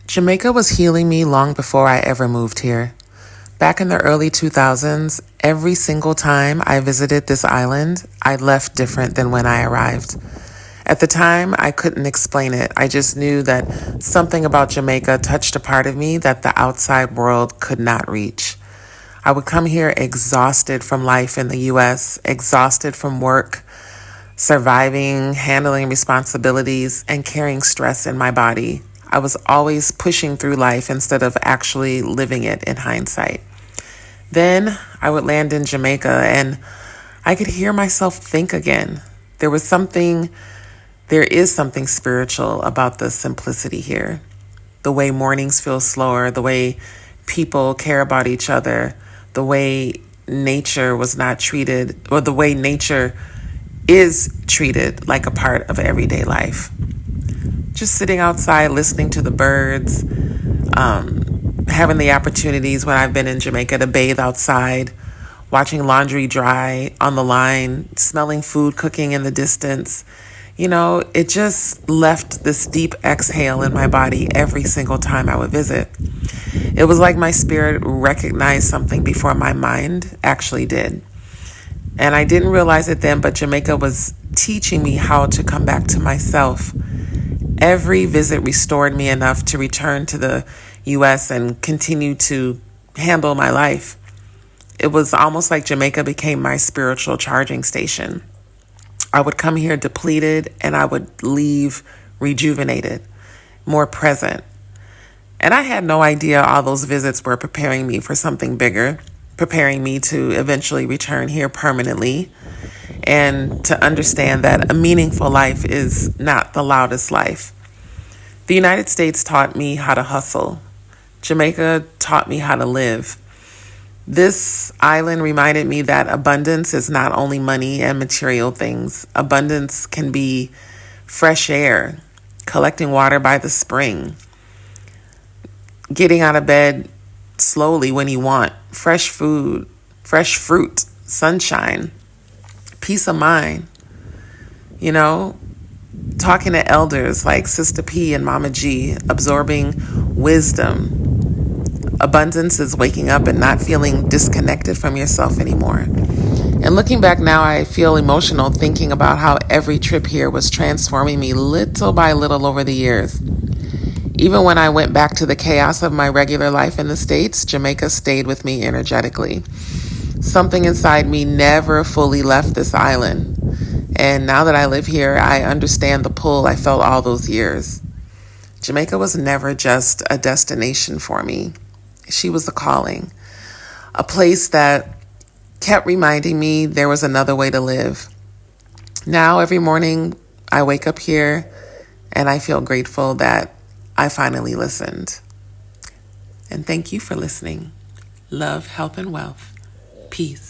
Jamaica was healing me long before I ever moved here. Back in the early 2000s, every single time I visited this island, I left different than when I arrived. At the time, I couldn't explain it. I just knew that something about Jamaica touched a part of me that the outside world could not reach. I would come here exhausted from life in the US, exhausted from work, surviving, handling responsibilities, and carrying stress in my body. I was always pushing through life instead of actually living it in hindsight. Then I would land in Jamaica and I could hear myself think again. There is something spiritual about the simplicity here. The way mornings feel slower, the way people care about each other, the way nature was not treated, or the way nature is treated like a part of everyday life. Just sitting outside, listening to the birds, having the opportunities when I've been in Jamaica to bathe outside, watching laundry dry on the line, smelling food cooking in the distance. It just left this deep exhale in my body every single time I would visit. It was like my spirit recognized something before my mind actually did. And I didn't realize it then, but Jamaica was teaching me how to come back to myself. Every visit restored me enough to return to the US and continue to handle my life. It was almost like Jamaica became my spiritual charging station. I would come here depleted and I would leave rejuvenated, more present. And I had no idea all those visits were preparing me for something bigger, preparing me to eventually return here permanently and to understand that a meaningful life is not the loudest life. The United States taught me how to hustle. Jamaica taught me how to live. This island reminded me that abundance is not only money and material things. Abundance can be fresh air, collecting water by the spring, getting out of bed slowly when you want, fresh food, fresh fruit, sunshine, peace of mind, talking to elders like Sister P and Mama G, absorbing wisdom. Abundance is waking up and not feeling disconnected from yourself anymore. And looking back now, I feel emotional thinking about how every trip here was transforming me little by little over the years. Even when I went back to the chaos of my regular life in the States, Jamaica stayed with me energetically. Something inside me never fully left this island. And now that I live here, I understand the pull I felt all those years. Jamaica was never just a destination for me. She was a calling, a place that kept reminding me there was another way to live. Now, every morning, I wake up here and I feel grateful that I finally listened. And thank you for listening. Love, health, and wealth. Peace.